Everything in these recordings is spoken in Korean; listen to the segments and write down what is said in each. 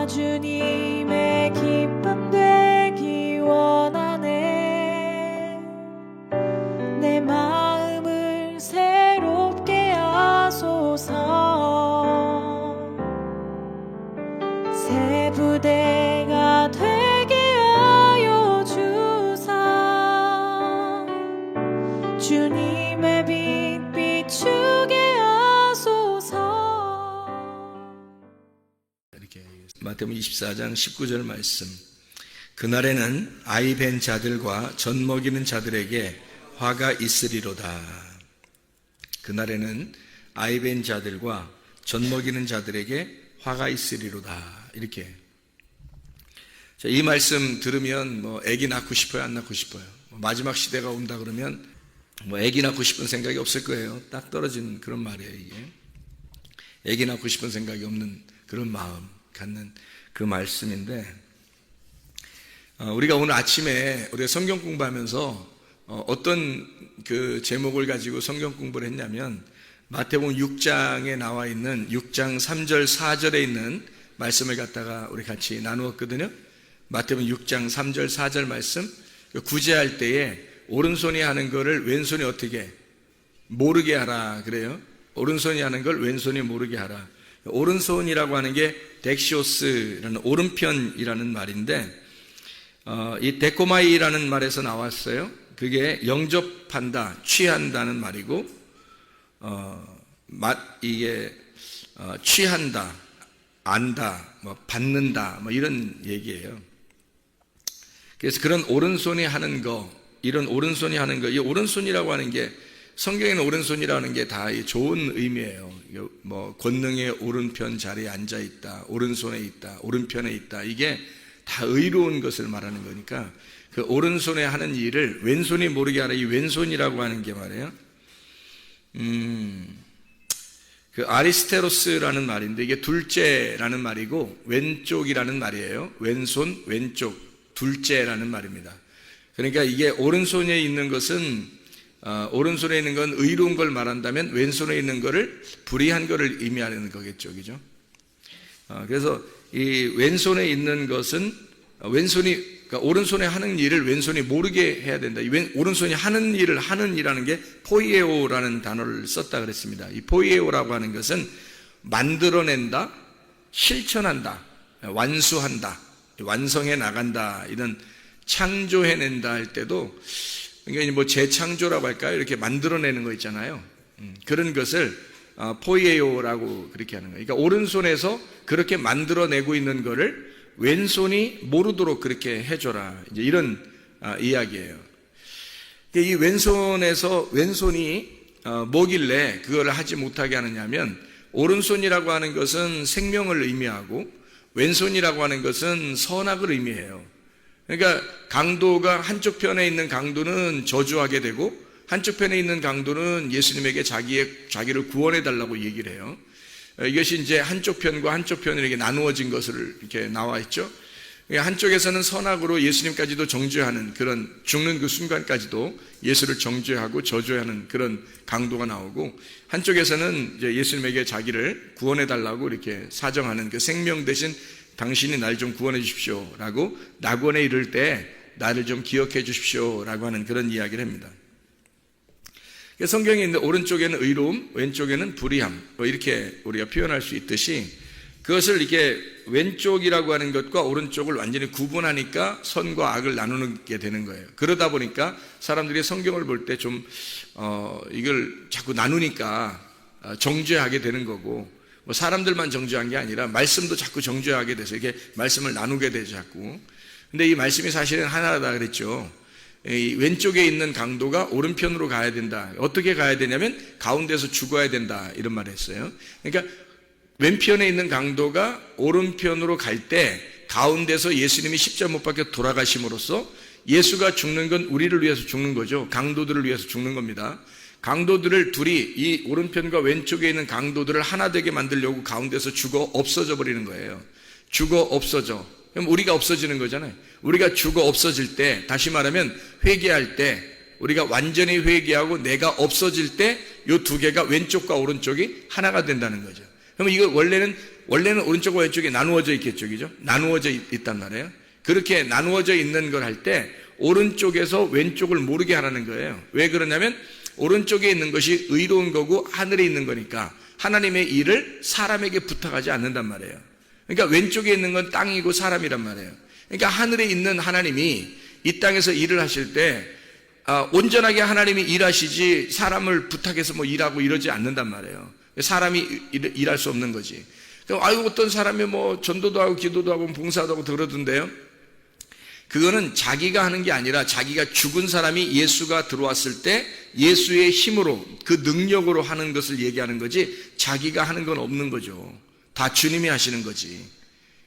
주님의 기쁨 되기 원하네. 내 마음을 새롭게 하소서. 새 부대가 되게 하여 주사. 주님의 빛 비추게 하소서. 이렇게 마태복음 24장 19절 말씀. 그날에는 아이 벤 자들과 젖 먹이는 자들에게 화가 있으리로다. 그날에는 아이 벤 자들과 젖 먹이는 자들에게 화가 있으리로다. 이렇게. 자, 이 말씀 들으면 아기 낳고 싶어요, 안 낳고 싶어요? 마지막 시대가 온다 그러면 아기 낳고 싶은 생각이 없을 거예요. 딱 떨어진 그런 말이에요, 이게. 아기 낳고 싶은 생각이 없는 그런 마음 갖는 그 말씀인데, 우리가 오늘 아침에 우리가 성경 공부하면서 어떤 그 제목을 가지고 성경 공부를 했냐면, 마태복음 6장에 나와 있는 6장 3절 4절에 있는 말씀을 갖다가 우리 같이 나누었거든요. 마태복음 6장 3절 4절 말씀, 구제할 때에 오른손이 하는 거를 왼손이 어떻게 모르게 하라 그래요. 오른손이 하는 걸 왼손이 모르게 하라. 오른손이라고 하는 게 덱시오스라는 오른편이라는 말인데, 이 데코마이라는 말에서 나왔어요. 그게 영접한다, 취한다는 말이고, 이게 취한다, 안다, 받는다, 이런 얘기예요. 그래서 그런 오른손이 하는 거, 이런 오른손이 하는 거, 이 오른손이라고 하는 게, 성경에는 오른손이라는 게 다 좋은 의미예요. 권능의 오른편 자리에 앉아 있다, 오른손에 있다, 오른편에 있다. 이게 다 의로운 것을 말하는 거니까, 그 오른손에 하는 일을 왼손이 모르게 하라. 이 왼손이라고 하는 게 말이에요. 그 아리스테로스라는 말인데, 이게 둘째라는 말이고 왼쪽이라는 말이에요. 왼손, 왼쪽, 둘째라는 말입니다. 그러니까 이게 오른손에 있는 것은 오른손에 있는 건 의로운 걸 말한다면, 왼손에 있는 거를 불의한 거를 의미하는 거겠죠, 그죠? 그래서 이 왼손에 있는 것은 그러니까 오른손에 하는 일을 왼손이 모르게 해야 된다. 오른손이 하는 일을 하는 이라는 게 포이에오라는 단어를 썼다 그랬습니다. 이 포이에오라고 하는 것은 만들어낸다, 실천한다, 완수한다, 완성해 나간다, 이런 창조해낸다 할 때도, 그러니까 재창조라고 할까요? 이렇게 만들어내는 거 있잖아요. 그런 것을 포이에오라고 그렇게 하는 거예요. 그러니까 오른손에서 그렇게 만들어내고 있는 거를 왼손이 모르도록 그렇게 해줘라. 이제 이런 이야기예요. 이 왼손이 뭐길래 그거를 하지 못하게 하느냐면, 오른손이라고 하는 것은 생명을 의미하고 왼손이라고 하는 것은 선악을 의미해요. 그러니까 강도가 한쪽 편에 있는 강도는 저주하게 되고, 한쪽 편에 있는 강도는 예수님에게 자기를 구원해 달라고 얘기를 해요. 이것이 이제 한쪽 편과 한쪽 편이 이렇게 나누어진 것을 이렇게 나와 있죠. 한쪽에서는 선악으로 예수님까지도 정죄하는, 그런 죽는 그 순간까지도 예수를 정죄하고 저주하는 그런 강도가 나오고, 한쪽에서는 이제 예수님에게 자기를 구원해 달라고 이렇게 사정하는, 그 생명 대신 당신이 날 좀 구원해 주십시오 라고 낙원에 이를 때 나를 좀 기억해 주십시오 라고 하는 그런 이야기를 합니다. 성경에 있는 오른쪽에는 의로움, 왼쪽에는 불의함, 이렇게 우리가 표현할 수 있듯이, 그것을 이렇게 왼쪽이라고 하는 것과 오른쪽을 완전히 구분하니까 선과 악을 나누게 되는 거예요. 그러다 보니까 사람들이 성경을 볼 때 좀 이걸 자꾸 나누니까 정죄하게 되는 거고, 사람들만 정죄한 게 아니라 말씀도 자꾸 정죄하게 돼서 이렇게 말씀을 나누게 되죠, 자꾸. 근데 이 말씀이 사실은 하나다 그랬죠. 이 왼쪽에 있는 강도가 오른편으로 가야 된다. 어떻게 가야 되냐면 가운데서 죽어야 된다, 이런 말을 했어요. 그러니까 왼편에 있는 강도가 오른편으로 갈 때 가운데서 예수님이 십자가 못 박혀 돌아가심으로써 예수가 죽는 건 우리를 위해서 죽는 거죠. 강도들을 위해서 죽는 겁니다. 강도들을 둘이, 이 오른편과 왼쪽에 있는 강도들을 하나 되게 만들려고 가운데서 죽어 없어져 버리는 거예요. 죽어 없어져. 그럼 우리가 없어지는 거잖아요. 우리가 죽어 없어질 때, 다시 말하면 회개할 때, 우리가 완전히 회개하고 내가 없어질 때 이 두 개가, 왼쪽과 오른쪽이 하나가 된다는 거죠. 그러면 이거 원래는 원래는 오른쪽과 왼쪽이 나누어져 있겠죠, 그죠? 나누어져 있단 말이에요. 그렇게 나누어져 있는 걸 할 때 오른쪽에서 왼쪽을 모르게 하라는 거예요. 왜 그러냐면 오른쪽에 있는 것이 의로운 거고 하늘에 있는 거니까 하나님의 일을 사람에게 부탁하지 않는단 말이에요. 그러니까 왼쪽에 있는 건 땅이고 사람이란 말이에요. 그러니까 하늘에 있는 하나님이 이 땅에서 일을 하실 때 온전하게 하나님이 일하시지 사람을 부탁해서 뭐 일하고 이러지 않는단 말이에요. 사람이 일할 수 없는 거지. 아유, 어떤 사람이 뭐 전도도 하고 기도도 하고 봉사도 하고 그러던데요. 그거는 자기가 하는 게 아니라 자기가 죽은 사람이 예수가 들어왔을 때 예수의 힘으로 그 능력으로 하는 것을 얘기하는 거지 자기가 하는 건 없는 거죠. 다 주님이 하시는 거지.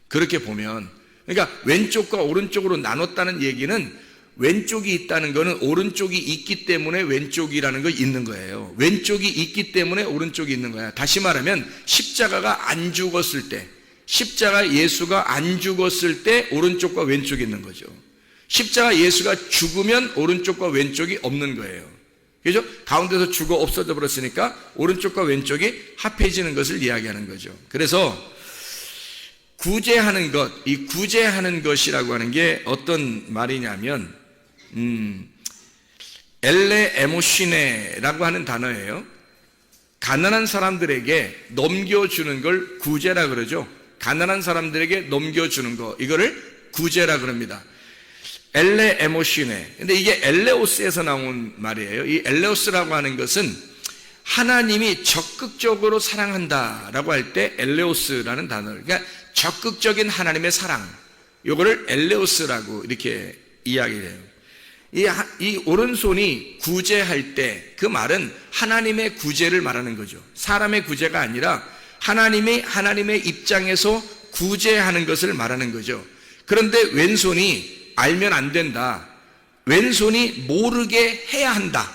그렇게 보면 그러니까 왼쪽과 오른쪽으로 나눴다는 얘기는 왼쪽이 있다는 거는 오른쪽이 있기 때문에 왼쪽이라는 거 있는 거예요. 왼쪽이 있기 때문에 오른쪽이 있는 거야. 다시 말하면 십자가가 안 죽었을 때, 십자가 예수가 안 죽었을 때 오른쪽과 왼쪽이 있는 거죠. 십자가 예수가 죽으면 오른쪽과 왼쪽이 없는 거예요. 그죠? 가운데서 죽어 없어져 버렸으니까 오른쪽과 왼쪽이 합해지는 것을 이야기하는 거죠. 그래서 구제하는 것, 이 구제하는 것이라고 하는 게 어떤 말이냐면 엘레 에모시네라고 하는 단어예요. 가난한 사람들에게 넘겨주는 걸 구제라 그러죠. 가난한 사람들에게 넘겨주는 거, 이거를 구제라 그럽니다. 엘레 에모시네. 근데 이게 엘레오스에서 나온 말이에요. 이 엘레오스라고 하는 것은 하나님이 적극적으로 사랑한다라고 할 때 엘레오스라는 단어를, 그러니까 적극적인 하나님의 사랑, 요거를 엘레오스라고 이렇게 이야기를 해요. 이 오른손이 구제할 때 그 말은 하나님의 구제를 말하는 거죠. 사람의 구제가 아니라 하나님이 하나님의 입장에서 구제하는 것을 말하는 거죠. 그런데 왼손이 알면 안 된다. 왼손이 모르게 해야 한다.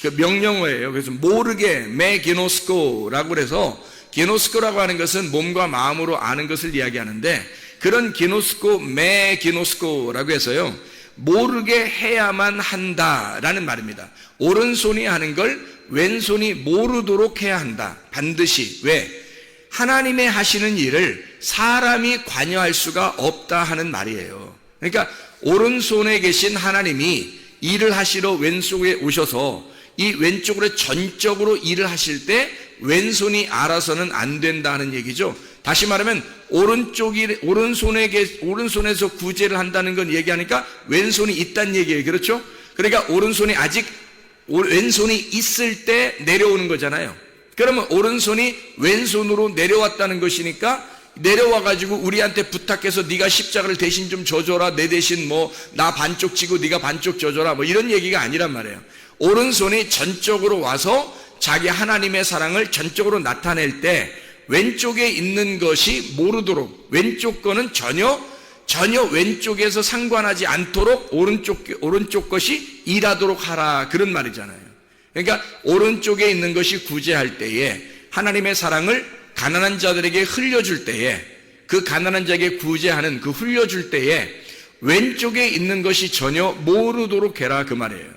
그 명령어예요. 그래서 모르게 메기노스코라고 해서, 기노스코라고 하는 것은 몸과 마음으로 아는 것을 이야기하는데, 그런 기노스코 메기노스코라고 해서요, 모르게 해야만 한다라는 말입니다. 오른손이 하는 걸 왼손이 모르도록 해야 한다. 반드시. 왜? 하나님의 하시는 일을 사람이 관여할 수가 없다 하는 말이에요. 그러니까 오른손에 계신 하나님이 일을 하시러 왼쪽에 오셔서 이 왼쪽으로 전적으로 일을 하실 때 왼손이 알아서는 안 된다는 얘기죠. 다시 말하면 오른손에서 구제를 한다는 건 얘기하니까 왼손이 있다는 얘기예요. 그렇죠? 그러니까 오른손이 아직 왼손이 있을 때 내려오는 거잖아요. 그러면 오른손이 왼손으로 내려왔다는 것이니까 내려와가지고 우리한테 부탁해서 네가 십자가를 대신 좀 져줘라, 내 대신 뭐 나 반쪽 지고 네가 반쪽 져줘라, 뭐 이런 얘기가 아니란 말이에요. 오른손이 전적으로 와서 자기 하나님의 사랑을 전적으로 나타낼 때 왼쪽에 있는 것이 모르도록, 왼쪽 거는 전혀 왼쪽에서 상관하지 않도록 오른쪽 것이 일하도록 하라, 그런 말이잖아요. 그러니까 오른쪽에 있는 것이 구제할 때에 하나님의 사랑을 가난한 자들에게 흘려줄 때에, 그 가난한 자에게 구제하는 그 흘려줄 때에 왼쪽에 있는 것이 전혀 모르도록 해라, 그 말이에요.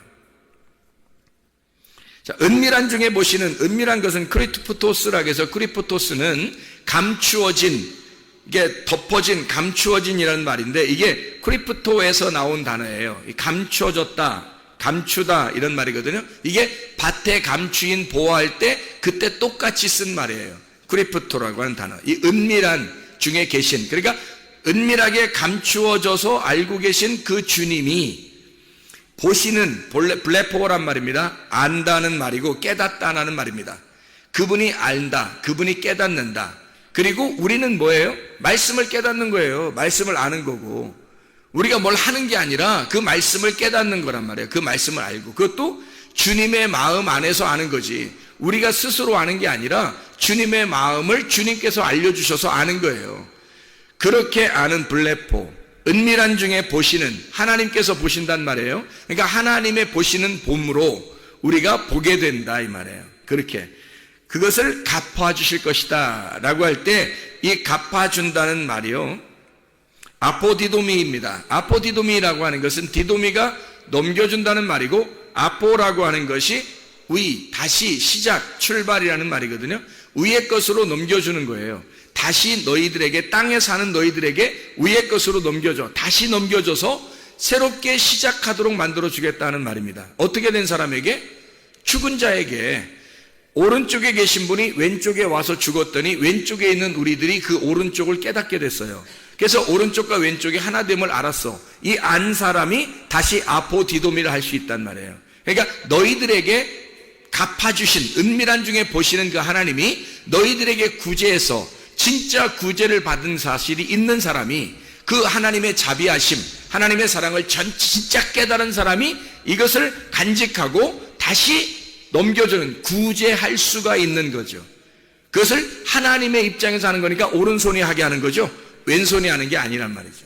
자, 은밀한 중에 보시는, 은밀한 것은 크리프토스라고 해서, 크리프토스는 감추어진, 이게 덮어진, 감추어진이라는 말인데, 이게 크리프토에서 나온 단어예요. 감추어졌다, 감추다, 이런 말이거든요. 이게 밭에 감추인 보호할 때 그때 똑같이 쓴 말이에요. 크리프토라고 하는 단어. 이 은밀한 중에 계신, 그러니까 은밀하게 감추어져서 알고 계신 그 주님이 보시는, 블레포란 말입니다. 안다는 말이고 깨닫다는 말입니다. 그분이 안다, 그분이 깨닫는다. 그리고 우리는 뭐예요? 말씀을 깨닫는 거예요. 말씀을 아는 거고, 우리가 뭘 하는 게 아니라 그 말씀을 깨닫는 거란 말이에요. 그 말씀을 알고, 그것도 주님의 마음 안에서 아는 거지, 우리가 스스로 아는 게 아니라 주님의 마음을 주님께서 알려주셔서 아는 거예요. 그렇게 아는 블레포, 은밀한 중에 보시는, 하나님께서 보신단 말이에요. 그러니까 하나님의 보시는 봄으로 우리가 보게 된다, 이 말이에요. 그렇게 그것을 갚아주실 것이다 라고 할 때, 이 갚아준다는 말이요, 아포디도미입니다. 아포디도미라고 하는 것은, 디도미가 넘겨준다는 말이고, 아포라고 하는 것이 다시 시작, 출발이라는 말이거든요. 위의 것으로 넘겨주는 거예요. 다시 너희들에게, 땅에 사는 너희들에게 위의 것으로 넘겨줘. 다시 넘겨줘서 새롭게 시작하도록 만들어 주겠다는 말입니다. 어떻게 된 사람에게? 죽은 자에게. 오른쪽에 계신 분이 왼쪽에 와서 죽었더니 왼쪽에 있는 우리들이 그 오른쪽을 깨닫게 됐어요. 그래서 오른쪽과 왼쪽이 하나됨을 알았어. 이 안 사람이 다시 아포디도미를 할 수 있단 말이에요. 그러니까 너희들에게 갚아주신, 은밀한 중에 보시는 그 하나님이 너희들에게 구제해서 진짜 구제를 받은 사실이 있는 사람이, 그 하나님의 자비하심, 하나님의 사랑을 진짜 깨달은 사람이 이것을 간직하고 다시 넘겨주는, 구제할 수가 있는 거죠. 그것을 하나님의 입장에서 하는 거니까 오른손이 하게 하는 거죠. 왼손이 하는 게 아니란 말이죠.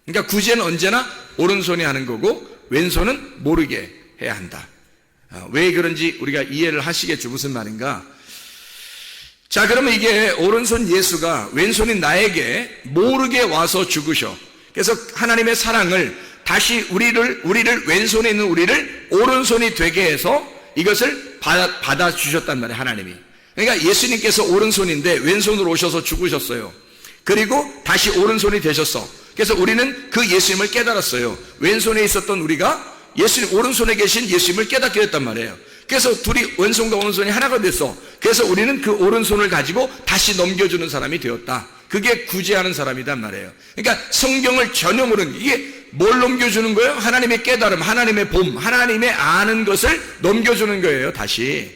그러니까 구제는 언제나 오른손이 하는 거고 왼손은 모르게 해야 한다. 왜 그런지 우리가 이해를 하시겠죠. 무슨 말인가? 자, 그러면 이게 오른손 예수가 왼손인 나에게 모르게 와서 죽으셔. 그래서 하나님의 사랑을 다시 우리를 왼손에 있는 우리를 오른손이 되게 해서 이것을 받아 주셨단 말이에요. 하나님이. 그러니까 예수님께서 오른손인데 왼손으로 오셔서 죽으셨어요. 그리고 다시 오른손이 되셨어. 그래서 우리는 그 예수님을 깨달았어요. 왼손에 있었던 우리가 예수님, 오른손에 계신 예수님을 깨닫게 됐단 말이에요. 그래서 둘이 왼손과 오른손이 하나가 됐어. 그래서 우리는 그 오른손을 가지고 다시 넘겨주는 사람이 되었다. 그게 구제하는 사람이란 말이에요. 그러니까 성경을 전형으로는 이게 뭘 넘겨주는 거예요? 하나님의 깨달음, 하나님의 봄, 하나님의 아는 것을 넘겨주는 거예요. 다시.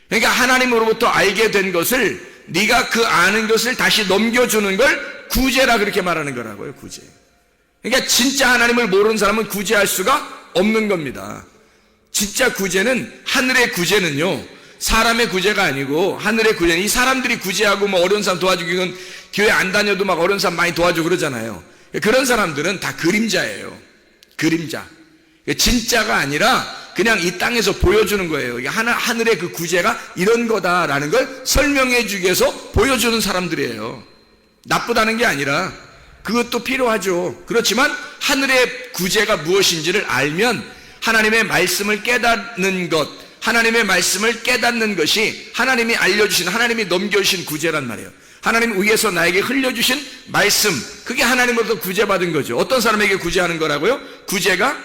그러니까 하나님으로부터 알게 된 것을, 네가 그 아는 것을 다시 넘겨주는 걸 구제라 그렇게 말하는 거라고요. 구제. 그러니까 진짜 하나님을 모르는 사람은 구제할 수가 없는 겁니다. 진짜 구제는, 하늘의 구제는요, 사람의 구제가 아니고 하늘의 구제는, 이 사람들이 구제하고 뭐 어려운 사람 도와주기, 이건 교회 안 다녀도 막 어려운 사람 많이 도와주고 그러잖아요. 그런 사람들은 다 그림자예요. 그림자. 진짜가 아니라 그냥 이 땅에서 보여주는 거예요. 하늘의 그 구제가 이런 거다라는 걸 설명해 주기 위해서 보여주는 사람들이에요. 나쁘다는 게 아니라 그것도 필요하죠. 그렇지만 하늘의 구제가 무엇인지를 알면 하나님의 말씀을 깨닫는 것, 하나님의 말씀을 깨닫는 것이 하나님이 알려주신, 하나님이 넘겨주신 구제란 말이에요. 하나님 위에서 나에게 흘려주신 말씀, 그게 하나님으로부터 구제받은 거죠. 어떤 사람에게 구제하는 거라고요? 구제가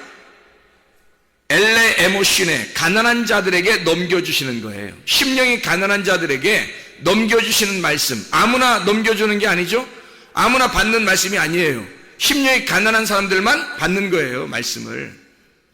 엘레 에모신에, 가난한 자들에게 넘겨주시는 거예요. 심령이 가난한 자들에게 넘겨주시는 말씀, 아무나 넘겨주는 게 아니죠. 아무나 받는 말씀이 아니에요. 심령이 가난한 사람들만 받는 거예요. 말씀을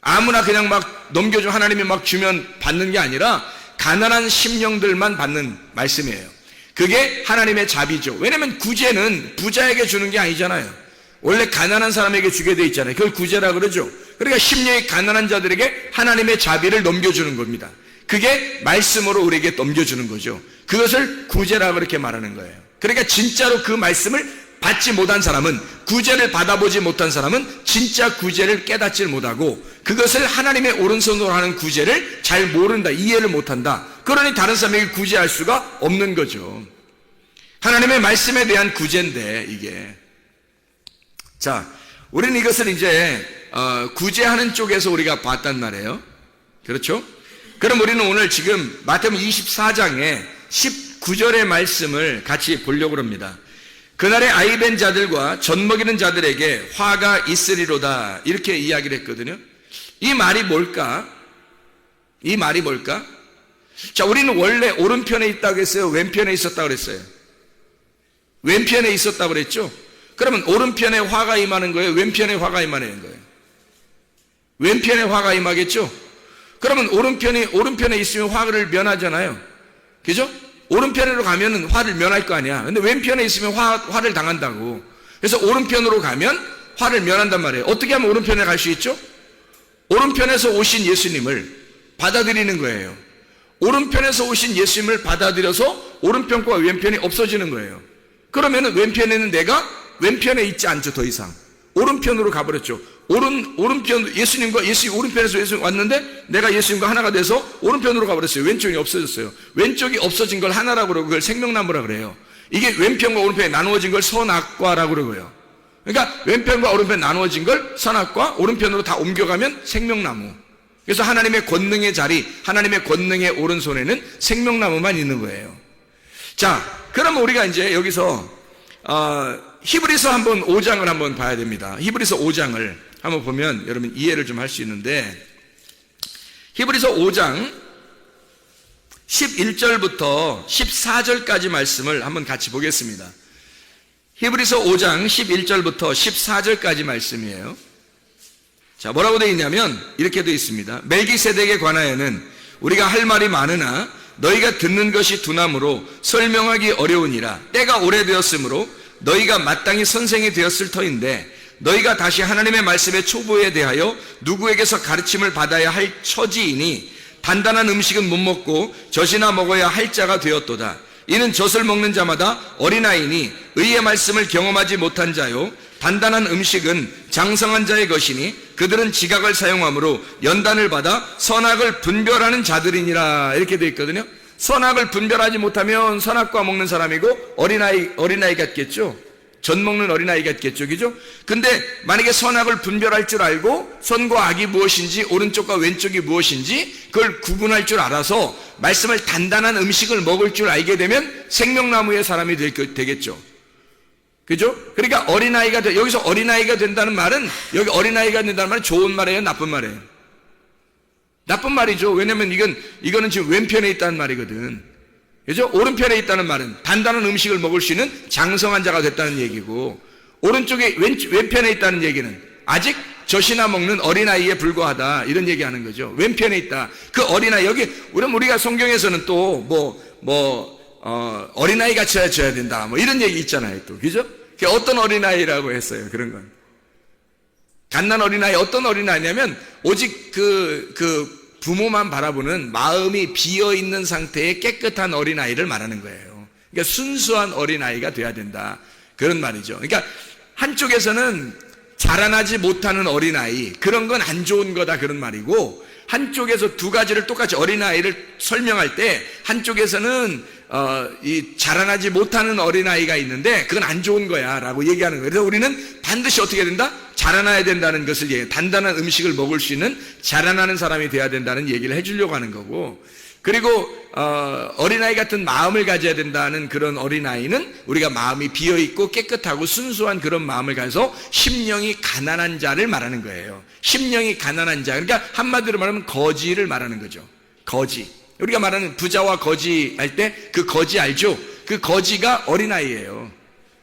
아무나 그냥 막 넘겨주면, 하나님이 막 주면 받는 게 아니라 가난한 심령들만 받는 말씀이에요. 그게 하나님의 자비죠. 왜냐하면 구제는 부자에게 주는 게 아니잖아요. 원래 가난한 사람에게 주게 돼 있잖아요. 그걸 구제라 그러죠. 그러니까 심령이 가난한 자들에게 하나님의 자비를 넘겨주는 겁니다. 그게 말씀으로 우리에게 넘겨주는 거죠. 그것을 구제라 그렇게 말하는 거예요. 그러니까 진짜로 그 말씀을 받지 못한 사람은, 구제를 받아보지 못한 사람은 진짜 구제를 깨닫지 못하고 그것을 하나님의 오른손으로 하는 구제를 잘 모른다, 이해를 못한다. 그러니 다른 사람에게 구제할 수가 없는 거죠. 하나님의 말씀에 대한 구제인데 이게. 자, 우리는 이것을 이제 구제하는 쪽에서 우리가 봤단 말이에요. 그렇죠? 그럼 우리는 오늘 지금 마태복음 24장에 19절의 말씀을 같이 보려고 합니다. 그날에 아이된 자들과 젖먹이는 자들에게 화가 있으리로다, 이렇게 이야기를 했거든요. 이 말이 뭘까? 이 말이 뭘까? 자, 우리는 원래 오른편에 있다고 했어요? 왼편에 있었다고 그랬어요? 왼편에 있었다고 그랬죠? 그러면 오른편에 화가 임하는 거예요? 왼편에 화가 임하는 거예요? 왼편에 화가 임하겠죠? 그러면 오른편에 있으면 화를 면하잖아요. 그죠? 오른편으로 가면 화를 면할 거 아니야. 근데 왼편에 있으면 화를 당한다고. 그래서 오른편으로 가면 화를 면한단 말이에요. 어떻게 하면 오른편에 갈 수 있죠? 오른편에서 오신 예수님을 받아들이는 거예요. 오른편에서 오신 예수님을 받아들여서 오른편과 왼편이 없어지는 거예요. 그러면 왼편에는 내가 왼편에 있지 않죠. 더 이상 오른편으로 가버렸죠. 오른편, 예수님 오른편에서 예수님 왔는데 내가 예수님과 하나가 돼서 오른편으로 가버렸어요. 왼쪽이 없어졌어요. 왼쪽이 없어진 걸 하나라고 그러고 그걸 생명나무라고 그래요. 이게 왼편과 오른편이 나누어진 걸 선악과라고 그러고요. 그러니까 왼편과 오른편 나누어진 걸 선악과, 오른편으로 다 옮겨가면 생명나무. 그래서 하나님의 권능의 자리, 하나님의 권능의 오른손에는 생명나무만 있는 거예요. 자, 그러면 우리가 이제 여기서 히브리서 한번 5장을 한번 봐야 됩니다. 히브리서 5장을 한번 보면 여러분 이해를 좀 할 수 있는데, 히브리서 5장 11절부터 14절까지 말씀을 한번 같이 보겠습니다. 히브리서 5장 11절부터 14절까지 말씀이에요. 자, 뭐라고 되어 있냐면 이렇게 되어 있습니다. 멜기세덱에 관하여는 우리가 할 말이 많으나 너희가 듣는 것이 둔함으로 설명하기 어려우니라. 때가 오래되었으므로 너희가 마땅히 선생이 되었을 터인데, 너희가 다시 하나님의 말씀의 초보에 대하여 누구에게서 가르침을 받아야 할 처지이니 단단한 음식은 못 먹고 젖이나 먹어야 할 자가 되었도다. 이는 젖을 먹는 자마다 어린아이니 의의 말씀을 경험하지 못한 자요, 단단한 음식은 장성한 자의 것이니 그들은 지각을 사용함으로 연단을 받아 선악을 분별하는 자들이니라. 이렇게 되어 있거든요. 선악을 분별하지 못하면 선악과 먹는 사람이고 어린아이 같겠죠. 젖 먹는 어린아이 같겠죠. 그죠? 근데 만약에 선악을 분별할 줄 알고 선과 악이 무엇인지 오른쪽과 왼쪽이 무엇인지 그걸 구분할 줄 알아서 말씀을 단단한 음식을 먹을 줄 알게 되면 생명나무의 사람이 되겠죠. 그죠? 그러니까 여기서 어린아이가 된다는 말은, 여기 어린아이가 된다는 말은 좋은 말이에요, 나쁜 말이에요? 나쁜 말이죠. 왜냐면 이거는 지금 왼편에 있다는 말이거든. 그죠? 오른편에 있다는 말은 단단한 음식을 먹을 수 있는 장성한 자가 됐다는 얘기고, 오른쪽에 왼편에 있다는 얘기는 아직 젖이나 먹는 어린아이에 불과하다, 이런 얘기하는 거죠. 왼편에 있다. 그 어린아이, 우리가 성경에서는 또 어린아이 같이 해줘야 된다, 이런 얘기 있잖아요, 또. 그죠? 어떤 어린아이라고 했어요, 그런 건. 갓난 어린아이, 어떤 어린아이냐면, 오직 부모만 바라보는 마음이 비어있는 상태의 깨끗한 어린아이를 말하는 거예요. 그러니까 순수한 어린아이가 돼야 된다, 그런 말이죠. 그러니까 한쪽에서는 자라나지 못하는 어린아이, 그런 건 안 좋은 거다, 그런 말이고, 한쪽에서 두 가지를 똑같이 어린아이를 설명할 때, 한쪽에서는 이 자라나지 못하는 어린아이가 있는데 그건 안 좋은 거야 라고 얘기하는 거예요. 그래서 우리는 반드시 어떻게 된다? 자라나야 된다는 것을 얘기해요. 단단한 음식을 먹을 수 있는 자라나는 사람이 돼야 된다는 얘기를 해주려고 하는 거고, 그리고 어린아이 같은 마음을 가져야 된다는 그런 어린아이는 우리가 마음이 비어있고 깨끗하고 순수한 그런 마음을 가져서 심령이 가난한 자를 말하는 거예요. 심령이 가난한 자, 그러니까 한마디로 말하면 거지를 말하는 거죠. 거지. 우리가 말하는 부자와 거지 할 때 그 거지 알죠? 그 거지가 어린아이예요.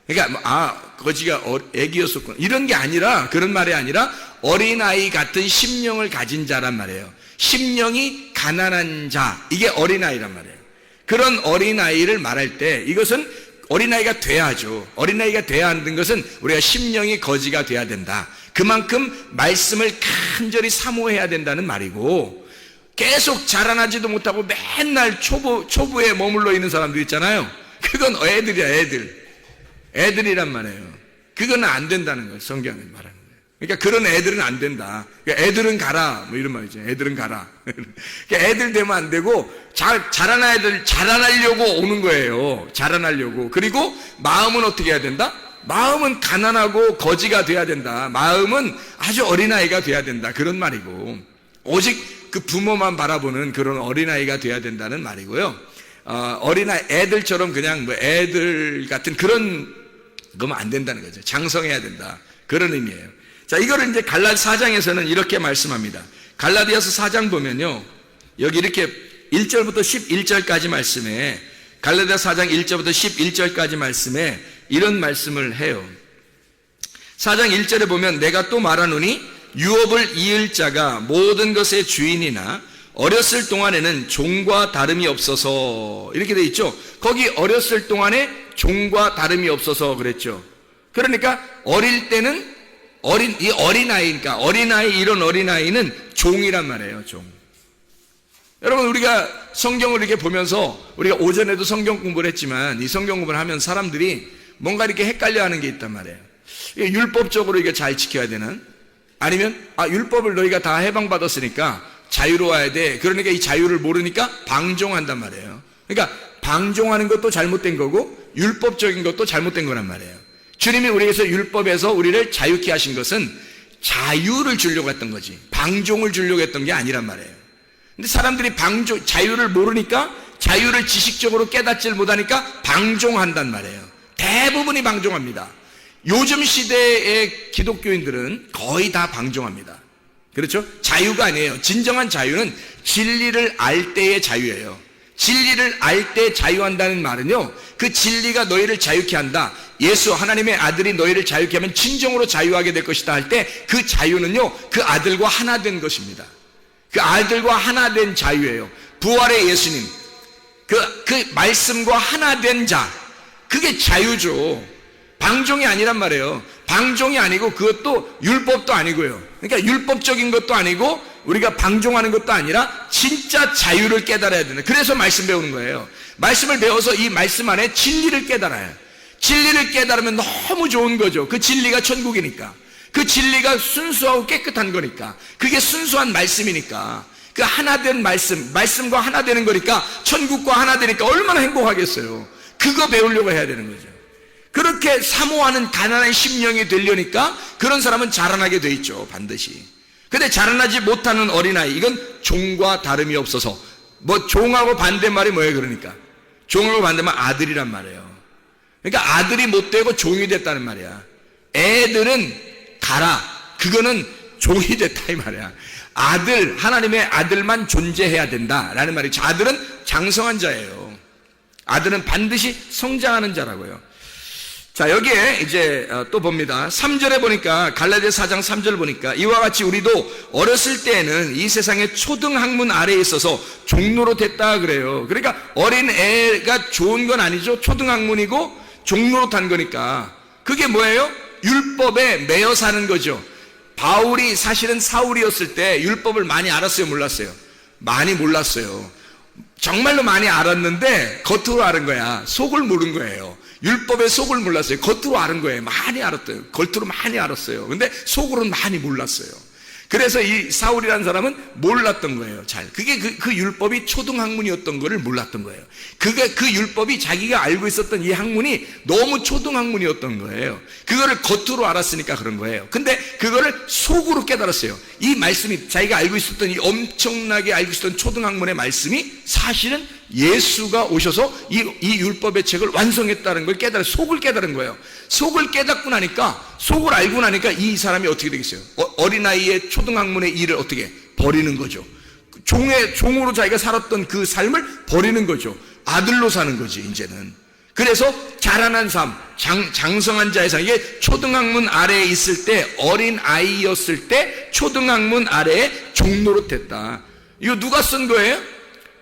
그러니까 거지가 애기였었구나, 이런 게 아니라, 그런 말이 아니라 어린아이 같은 심령을 가진 자란 말이에요. 심령이 가난한 자, 이게 어린아이란 말이에요. 그런 어린아이를 말할 때 이것은 어린아이가 돼야죠. 어린아이가 돼야 하는 것은 우리가 심령이 거지가 돼야 된다, 그만큼 말씀을 간절히 사모해야 된다는 말이고, 계속 자라나지도 못하고 맨날 초부에 머물러 있는 사람들 있잖아요. 그건 애들이야, 애들이란 말이에요. 그건 안 된다는 거예요, 성경이 말하는 거예요. 그러니까 그런 애들은 안 된다. 그러니까 애들은 가라, 이런 말이죠. 애들은 가라. 그러니까 애들 되면 안 되고, 자라나려고 오는 거예요. 자라나려고. 그리고 마음은 어떻게 해야 된다? 마음은 가난하고 거지가 돼야 된다. 마음은 아주 어린아이가 돼야 된다, 그런 말이고, 오직 그 부모만 바라보는 그런 어린아이가 돼야 된다는 말이고요. 애들처럼 그냥 애들 같은 그런 거면 안 된다는 거죠. 장성해야 된다, 그런 의미예요. 자, 이거를 이제 갈라디아 4장에서는 이렇게 말씀합니다. 갈라디아서 4장 보면요, 여기 이렇게 1절부터 11절까지 말씀에, 갈라디아 4장 1절부터 11절까지 말씀에 이런 말씀을 해요. 4장 1절에 보면 내가 또 말하노니 유업을 이을 자가 모든 것의 주인이나 어렸을 동안에는 종과 다름이 없어서, 이렇게 돼 있죠. 거기 어렸을 동안에 종과 다름이 없어서 그랬죠. 그러니까 어릴 때는 이 어린아이니까, 이런 어린아이는 종이란 말이에요, 종. 여러분, 우리가 성경을 이렇게 보면서, 우리가 오전에도 성경 공부를 했지만, 이 성경 공부를 하면 사람들이 뭔가 이렇게 헷갈려 하는 게 있단 말이에요. 율법적으로 이게 잘 지켜야 되는, 아니면 율법을 너희가 다 해방받았으니까 자유로워야 돼, 그러니까 이 자유를 모르니까 방종한단 말이에요. 그러니까 방종하는 것도 잘못된 거고 율법적인 것도 잘못된 거란 말이에요. 주님이 우리에게서 율법에서 우리를 자유케 하신 것은 자유를 주려고 했던 거지, 방종을 주려고 했던 게 아니란 말이에요. 근데 사람들이 자유를 모르니까 자유를 지식적으로 깨닫질 못하니까 방종한단 말이에요. 대부분이 방종합니다. 요즘 시대의 기독교인들은 거의 다 방종합니다. 그렇죠? 자유가 아니에요. 진정한 자유는 진리를 알 때의 자유예요. 진리를 알 때 자유한다는 말은요, 그 진리가 너희를 자유케 한다. 예수 하나님의 아들이 너희를 자유케 하면 진정으로 자유하게 될 것이다 할 때 그 자유는요, 그 아들과 하나 된 것입니다. 그 아들과 하나 된 자유예요. 부활의 예수님, 그 말씀과 하나 된 자, 그게 자유죠. 방종이 아니란 말이에요. 방종이 아니고 그것도 율법도 아니고요. 그러니까 율법적인 것도 아니고 우리가 방종하는 것도 아니라 진짜 자유를 깨달아야 되는. 그래서 말씀 배우는 거예요. 말씀을 배워서 이 말씀 안에 진리를 깨달아요. 진리를 깨달으면 너무 좋은 거죠. 그 진리가 천국이니까. 그 진리가 순수하고 깨끗한 거니까. 그게 순수한 말씀이니까. 그 하나 된 말씀과 하나 되는 거니까, 천국과 하나 되니까 얼마나 행복하겠어요. 그거 배우려고 해야 되는 거죠. 그렇게 사모하는 가난한 심령이 되려니까 그런 사람은 자라나게 돼 있죠, 반드시. 근데 자라나지 못하는 어린아이, 이건 종과 다름이 없어서. 뭐 종하고 반대말이 뭐예요? 그러니까 종하고 반대말 아들이란 말이에요. 그러니까 아들이 못 되고 종이 됐다는 말이야. 애들은 가라, 그거는 종이 됐다 이 말이야. 아들, 하나님의 아들만 존재해야 된다라는 말이죠. 아들은 장성한 자예요. 아들은 반드시 성장하는 자라고요. 자, 여기에 이제 또 봅니다. 3절에 보니까, 갈라디아 4장 3절 보니까, 이와 같이 우리도 어렸을 때에는 이 세상의 초등학문 아래에 있어서 종로로 됐다 그래요. 그러니까 어린 애가 좋은 건 아니죠. 초등학문이고 종로로 탄 거니까. 그게 뭐예요? 율법에 매여 사는 거죠. 바울이 사실은 사울이었을 때 율법을 많이 알았어요, 몰랐어요? 많이 몰랐어요. 정말로 많이 알았는데 겉으로 아는 거야. 속을 모른 거예요. 율법의 속을 몰랐어요. 겉으로 아는 거예요. 많이 알았어요. 겉으로 많이 알았어요. 근데 속으로는 많이 몰랐어요. 그래서 이 사울이라는 사람은 몰랐던 거예요. 잘. 그게 그 율법이 초등학문이었던 거를 몰랐던 거예요. 그 율법이 자기가 알고 있었던 이 학문이 너무 초등학문이었던 거예요. 그거를 겉으로 알았으니까 그런 거예요. 근데 그거를 속으로 깨달았어요. 이 말씀이 자기가 알고 있었던 이 엄청나게 알고 있었던 초등학문의 말씀이 사실은 예수가 오셔서 이 율법의 책을 완성했다는 걸 깨달아, 속을 깨달은 거예요. 속을 깨닫고 나니까, 속을 알고 나니까 이 사람이 어떻게 되겠어요? 어린아이의 초등학문의 일을 어떻게 버리는 거죠. 종으로 자기가 살았던 그 삶을 버리는 거죠. 아들로 사는 거지, 이제는. 그래서 자라난 삶, 장성한 자의 삶, 이게 초등학문 아래에 있을 때, 어린 아이였을 때 초등학문 아래에 종로로 됐다. 이거 누가 쓴 거예요?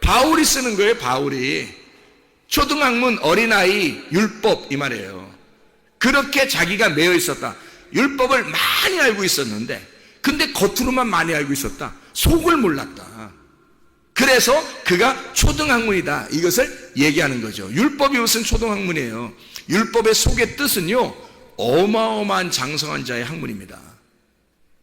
바울이 쓰는 거예요, 바울이. 초등학문, 어린아이, 율법 이 말이에요. 그렇게 자기가 매여 있었다. 율법을 많이 알고 있었는데, 근데 겉으로만 많이 알고 있었다. 속을 몰랐다. 그래서 그가 초등학문이다, 이것을 얘기하는 거죠. 율법이 무슨 초등학문이에요? 율법의 속의 뜻은요, 어마어마한 장성한 자의 학문입니다.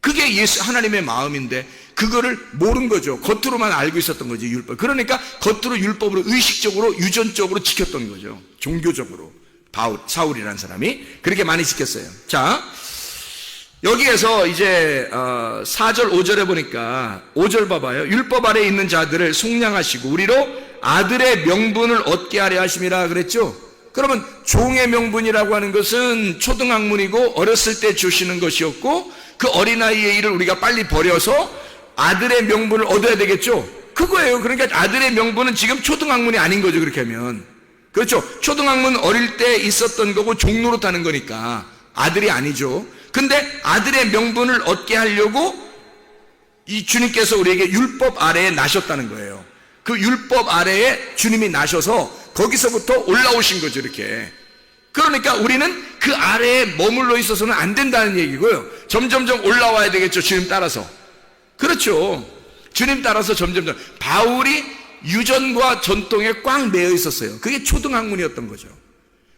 그게 예수 하나님의 마음인데 그거를 모른 거죠. 겉으로만 알고 있었던 거지, 율법. 그러니까 겉으로 율법으로 의식적으로 유전적으로 지켰던 거죠. 종교적으로. 사울이라는 사람이 그렇게 많이 지켰어요. 자, 여기에서 이제 4절 5절에 보니까 5절 봐봐요. 율법 아래에 있는 자들을 속량하시고 우리로 아들의 명분을 얻게 하려 하심이라 그랬죠. 그러면 종의 명분이라고 하는 것은 초등학문이고 어렸을 때 주시는 것이었고, 그 어린아이의 일을 우리가 빨리 버려서 아들의 명분을 얻어야 되겠죠. 그거예요. 그러니까 아들의 명분은 지금 초등학문이 아닌 거죠, 그렇게 하면. 그렇죠. 초등학문 어릴 때 있었던 거고 종로로 타는 거니까 아들이 아니죠. 근데 아들의 명분을 얻게 하려고 이 주님께서 우리에게 율법 아래에 나셨다는 거예요. 그 율법 아래에 주님이 나셔서 거기서부터 올라오신 거죠, 이렇게. 그러니까 우리는 그 아래에 머물러 있어서는 안 된다는 얘기고요. 점점점 올라와야 되겠죠, 주님 따라서. 그렇죠. 주님 따라서 점점점. 바울이 유전과 전통에 꽉 매여 있었어요. 그게 초등학문이었던 거죠.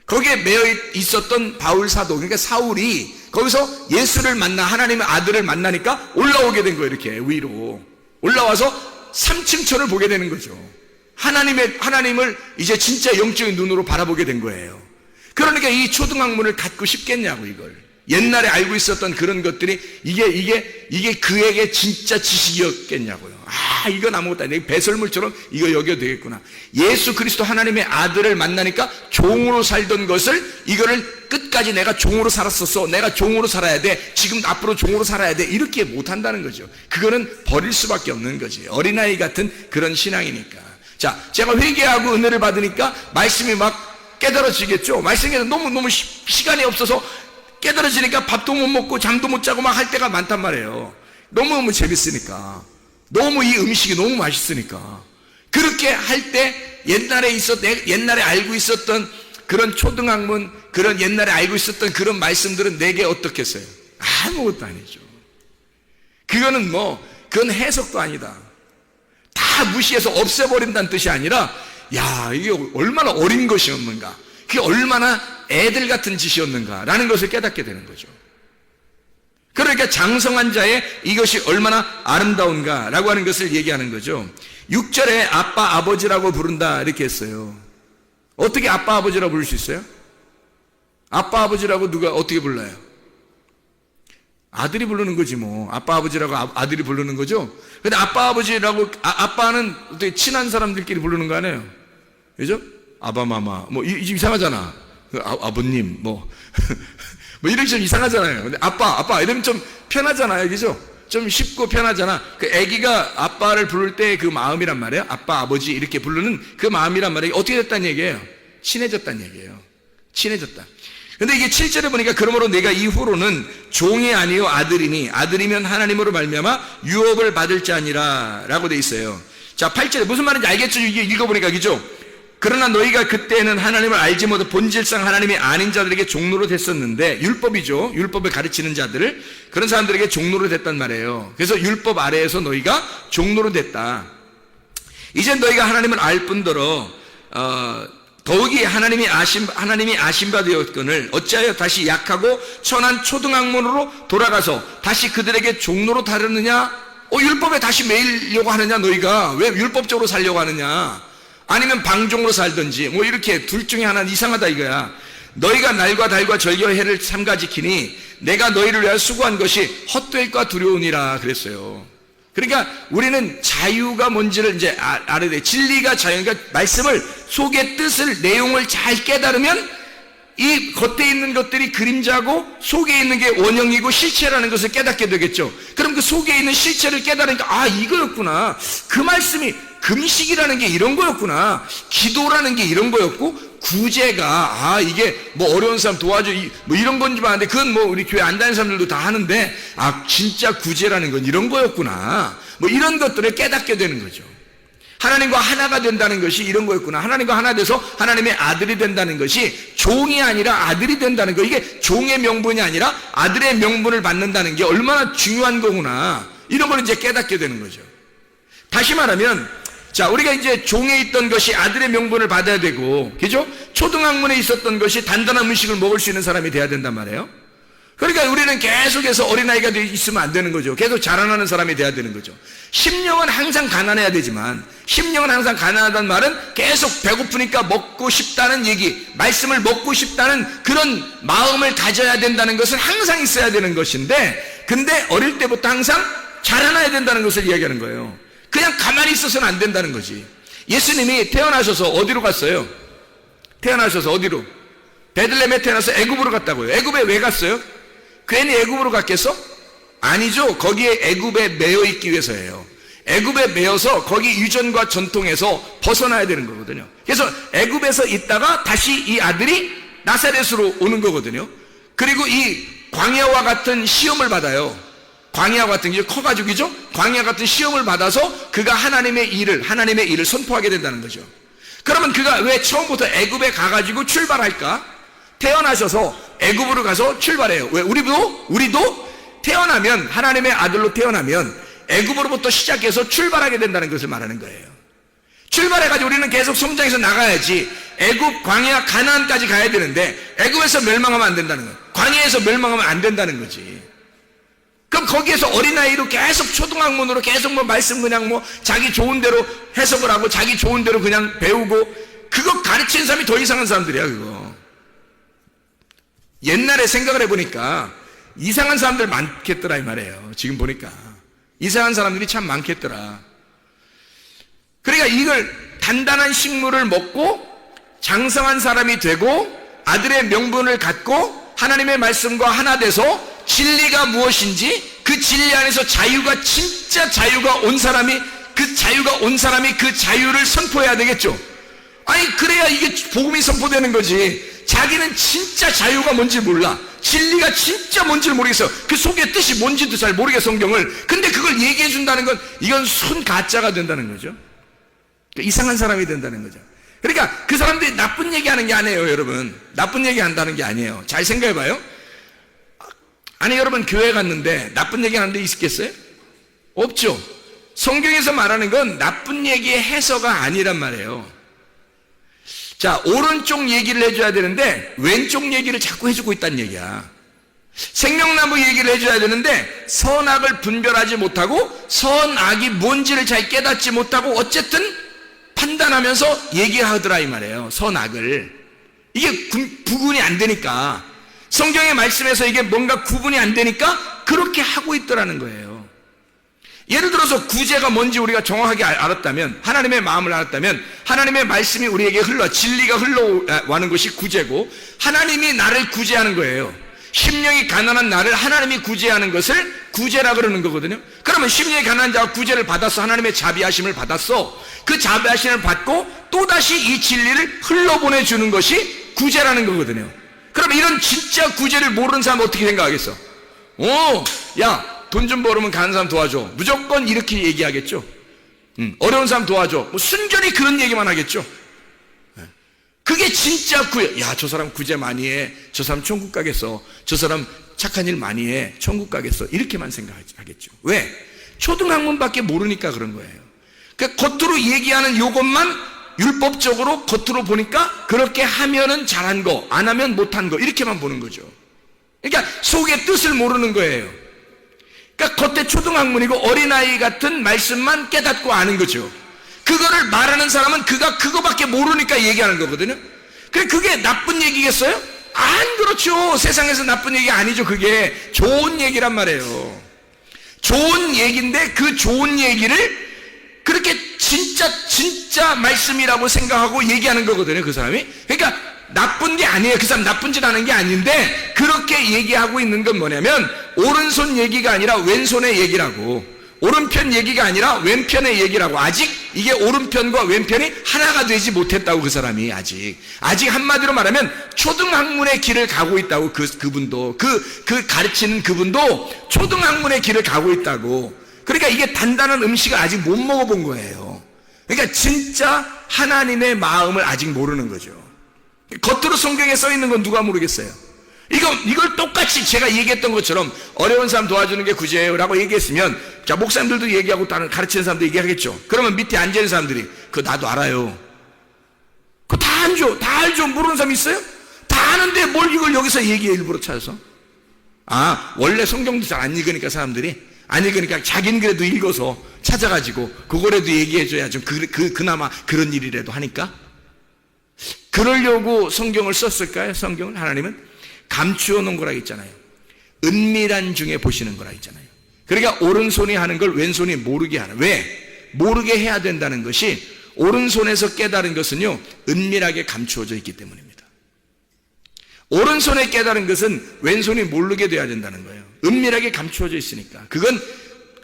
거기에 매여 있었던 바울 사도, 그러니까 사울이 거기서 예수를 만나, 하나님의 아들을 만나니까 올라오게 된 거예요. 이렇게 위로 올라와서 3층천을 보게 되는 거죠. 하나님을 이제 진짜 영적인 눈으로 바라보게 된 거예요. 그러니까 이 초등학문을 갖고 싶겠냐고, 이걸. 옛날에 알고 있었던 그런 것들이 이게 그에게 진짜 지식이었겠냐고요. 아, 이건 아무것도 아니에요. 배설물처럼 이거 여겨도 되겠구나. 예수 그리스도 하나님의 아들을 만나니까 종으로 살던 것을 이거를 끝까지 내가 종으로 살았었어. 내가 종으로 살아야 돼. 지금 앞으로 종으로 살아야 돼. 이렇게 못한다는 거죠. 그거는 버릴 수밖에 없는 거지. 어린아이 같은 그런 신앙이니까. 자, 제가 회개하고 은혜를 받으니까 말씀이 막 깨달아지겠죠. 말씀이 너무 시간이 없어서 깨달아지니까 밥도 못 먹고 잠도 못 자고 막 할 때가 많단 말이에요. 너무 재밌으니까. 너무 이 음식이 너무 맛있으니까. 그렇게 할 때 옛날에 알고 있었던 그런 초등학문, 그런 옛날에 알고 있었던 그런 말씀들은 내게 어떻겠어요? 아무것도 아니죠. 그건 해석도 아니다. 다 무시해서 없애버린다는 뜻이 아니라, 야, 이게 얼마나 어린 것이었는가. 그게 얼마나 애들 같은 짓이었는가라는 것을 깨닫게 되는 거죠. 그러니까 장성한 자의 이것이 얼마나 아름다운가라고 하는 것을 얘기하는 거죠. 6절에 아빠 아버지라고 부른다 이렇게 했어요. 어떻게 아빠 아버지라고 부를 수 있어요? 아빠 아버지라고 누가 어떻게 불러요? 아들이 부르는 거지 뭐. 아빠 아버지라고 아들이 부르는 거죠. 근데 아빠 아버지라고 아빠는 어떻게 친한 사람들끼리 부르는 거 아니에요? 그죠? 아바마마 뭐 이상하잖아. 아버님 뭐 이렇게 좀 이상하잖아요. 근데 아빠 이러면 좀 편하잖아요. 그죠? 좀 쉽고 편하잖아. 그 아기가 아빠를 부를 때 그 마음이란 말이에요. 아빠 아버지 이렇게 부르는 그 마음이란 말이에요. 어떻게 됐다는 얘기예요? 친해졌다는 얘기예요. 친해졌다. 근데 이게 7절에 보니까 그러므로 내가 이후로는 종이 아니요 아들이니 아들이면 하나님으로 말미암아 유업을 받을 자니라 라고 돼 있어요. 자, 8절에 무슨 말인지 알겠죠? 이게 읽어보니까 그죠? 그러나 너희가 그때는 하나님을 알지 못해 본질상 하나님이 아닌 자들에게 종로로 됐었는데, 율법이죠. 율법을 가르치는 자들을, 그런 사람들에게 종로로 됐단 말이에요. 그래서 율법 아래에서 너희가 종로로 됐다. 이제 너희가 하나님을 알 뿐더러 더욱이 하나님이 아신 바 되었거늘 어찌하여 다시 약하고 천한 초등학문으로 돌아가서 다시 그들에게 종로로 다르느냐? 율법에 다시 매이려고 하느냐? 너희가 왜 율법적으로 살려고 하느냐? 아니면 방종으로 살든지 뭐 이렇게 둘 중에 하나는 이상하다 이거야. 너희가 날과 달과 절기와 해를 삼가 지키니 내가 너희를 위하여 수고한 것이 헛될까 두려우니라 그랬어요. 그러니까 우리는 자유가 뭔지를 이제 알아야 돼. 진리가 자유니까 말씀을 속의 뜻을 내용을 잘 깨달으면 이 겉에 있는 것들이 그림자고 속에 있는 게 원형이고 실체라는 것을 깨닫게 되겠죠. 그럼 그 속에 있는 실체를 깨달으니까 이거였구나. 그 말씀이 금식이라는 게 이런 거였구나. 기도라는 게 이런 거였고 구제가 이게 뭐 어려운 사람 도와줘 뭐 이런 건지 봤는데 그건 뭐 우리 교회 안 다니는 사람들도 다 하는데 진짜 구제라는 건 이런 거였구나. 뭐 이런 것들을 깨닫게 되는 거죠. 하나님과 하나가 된다는 것이 이런 거였구나. 하나님과 하나 돼서 하나님의 아들이 된다는 것이 종이 아니라 아들이 된다는 거. 이게 종의 명분이 아니라 아들의 명분을 받는다는 게 얼마나 중요한 거구나. 이런 걸 이제 깨닫게 되는 거죠. 다시 말하면 자, 우리가 이제 종에 있던 것이 아들의 명분을 받아야 되고, 그죠? 초등학문에 있었던 것이 단단한 음식을 먹을 수 있는 사람이 돼야 된단 말이에요. 그러니까 우리는 계속해서 어린아이가 있으면 안 되는 거죠. 계속 자라나는 사람이 돼야 되는 거죠. 심령은 항상 가난해야 되지만, 심령은 항상 가난하다는 말은 계속 배고프니까 먹고 싶다는 얘기, 말씀을 먹고 싶다는 그런 마음을 가져야 된다는 것은 항상 있어야 되는 것인데, 근데 어릴 때부터 항상 자라나야 된다는 것을 이야기하는 거예요. 그냥 가만히 있어서는 안 된다는 거지. 예수님이 태어나셔서 어디로 갔어요? 태어나셔서 어디로? 베들레헴에 태어나서 애굽으로 갔다고요. 애굽에 왜 갔어요? 괜히 애굽으로 갔겠어? 아니죠. 거기에 애굽에 매여 있기 위해서예요. 애굽에 매여서 거기 유전과 전통에서 벗어나야 되는 거거든요. 그래서 애굽에서 있다가 다시 이 아들이 나사렛으로 오는 거거든요. 그리고 이 광야와 같은 시험을 받아요. 광야 같은 게 커가지고죠. 광야 같은 시험을 받아서 그가 하나님의 일을 선포하게 된다는 거죠. 그러면 그가 왜 처음부터 애굽에 가가지고 출발할까? 태어나셔서 애굽으로 가서 출발해요. 왜? 우리도 태어나면 하나님의 아들로 태어나면 애굽으로부터 시작해서 출발하게 된다는 것을 말하는 거예요. 출발해가지고 우리는 계속 성장해서 나가야지. 애굽, 광야, 가나안까지 가야 되는데 애굽에서 멸망하면 안 된다는 거예요. 광야에서 멸망하면 안 된다는 거지. 그럼 거기에서 어린아이로 계속 초등학문으로 계속 뭐 말씀 그냥 뭐 자기 좋은 대로 해석을 하고 자기 좋은 대로 그냥 배우고 그거 가르치는 사람이 더 이상한 사람들이야 그거. 옛날에 생각을 해보니까 이상한 사람들 많겠더라 이 말이에요. 지금 보니까 이상한 사람들이 참 많겠더라. 그러니까 이걸 단단한 식물을 먹고 장성한 사람이 되고 아들의 명분을 갖고 하나님의 말씀과 하나 돼서 진리가 무엇인지 그 진리 안에서 자유가 진짜 자유가 온 사람이 그 자유를 선포해야 되겠죠. 아니 그래야 이게 복음이 선포되는 거지. 자기는 진짜 자유가 뭔지 몰라. 진리가 진짜 뭔지를 모르겠어. 그 속의 뜻이 뭔지도 잘 모르게 성경을. 근데 그걸 얘기해 준다는 건 이건 순 가짜가 된다는 거죠. 그러니까 이상한 사람이 된다는 거죠. 그러니까 그 사람들이 나쁜 얘기하는 게 아니에요, 여러분. 나쁜 얘기한다는 게 아니에요. 잘 생각해봐요. 아니 여러분 교회 갔는데 나쁜 얘기하는 데 있겠어요? 없죠. 성경에서 말하는 건 나쁜 얘기의 해서가 아니란 말이에요. 자, 오른쪽 얘기를 해줘야 되는데 왼쪽 얘기를 자꾸 해주고 있다는 얘기야. 생명나무 얘기를 해줘야 되는데 선악을 분별하지 못하고 선악이 뭔지를 잘 깨닫지 못하고 어쨌든 판단하면서 얘기하더라 이 말이에요. 선악을. 이게 구분이 안 되니까, 성경의 말씀에서 이게 뭔가 구분이 안 되니까 그렇게 하고 있더라는 거예요. 예를 들어서 구제가 뭔지 우리가 정확하게 알았다면, 하나님의 마음을 알았다면, 하나님의 말씀이 우리에게 진리가 흘러와는 것이 구제고, 하나님이 나를 구제하는 거예요. 심령이 가난한 나를 하나님이 구제하는 것을 구제라 그러는 거거든요. 그러면 심령이 가난한 자가 구제를 받았어. 하나님의 자비하심을 받았어. 그 자비하심을 받고 또다시 이 진리를 흘러보내주는 것이 구제라는 거거든요. 그러면 이런 진짜 구제를 모르는 사람은 어떻게 생각하겠어? 야, 돈 좀 벌으면 가는 사람 도와줘. 무조건 이렇게 얘기하겠죠. 어려운 사람 도와줘. 뭐 순전히 그런 얘기만 하겠죠. 그게 진짜 구제. 야, 저 사람 구제 많이 해. 저 사람 천국 가겠어. 저 사람 착한 일 많이 해. 천국 가겠어. 이렇게만 생각하겠죠. 왜? 초등학문밖에 모르니까 그런 거예요. 그러니까 겉으로 얘기하는 요것만 율법적으로 겉으로 보니까 그렇게 하면은 잘한 거, 안 하면 못한 거, 이렇게만 보는 거죠. 그러니까 속의 뜻을 모르는 거예요. 그러니까 겉에 초등학문이고 어린아이 같은 말씀만 깨닫고 아는 거죠. 그거를 말하는 사람은 그거밖에 모르니까 얘기하는 거거든요. 그게 나쁜 얘기겠어요? 안 그렇죠. 세상에서 나쁜 얘기 아니죠. 그게 좋은 얘기란 말이에요. 좋은 얘기인데 그 좋은 얘기를 그렇게 진짜 말씀이라고 생각하고 얘기하는 거거든요. 그 사람이. 그러니까 나쁜 게 아니에요. 그 사람 나쁜 짓 하는 게 아닌데 그렇게 얘기하고 있는 건 뭐냐면 오른손 얘기가 아니라 왼손의 얘기라고, 오른편 얘기가 아니라 왼편의 얘기라고. 아직 이게 오른편과 왼편이 하나가 되지 못했다고. 그 사람이 아직 한마디로 말하면 초등학문의 길을 가고 있다고. 그분도 그 가르치는 그분도 초등학문의 길을 가고 있다고. 그러니까 이게 단단한 음식을 아직 못 먹어본 거예요. 그러니까 진짜 하나님의 마음을 아직 모르는 거죠. 겉으로 성경에 써 있는 건 누가 모르겠어요. 이걸 똑같이 제가 얘기했던 것처럼 어려운 사람 도와주는 게 구제예요 라고 얘기했으면, 자, 목사님들도 얘기하고 다른 가르치는 사람도 얘기하겠죠. 그러면 밑에 앉아있는 사람들이 그거 나도 알아요. 그거 다 알죠. 모르는 사람 있어요? 다 아는데 뭘 이걸 여기서 얘기해 일부러 찾아서? 원래 성경도 잘 안 읽으니까 사람들이 안 읽으니까 자기는 그래도 읽어서 찾아가지고 그거라도 얘기해줘야 좀 그나마 그런 일이라도 하니까. 그러려고 성경을 썼을까요? 성경을 하나님은 감추어 놓은 거라 했잖아요. 은밀한 중에 보시는 거라 했잖아요. 그러니까 오른손이 하는 걸 왼손이 모르게 하는. 왜? 모르게 해야 된다는 것이, 오른손에서 깨달은 것은요 은밀하게 감추어져 있기 때문입니다. 오른손에 깨달은 것은 왼손이 모르게 돼야 된다는 거예요. 은밀하게 감추어져 있으니까. 그건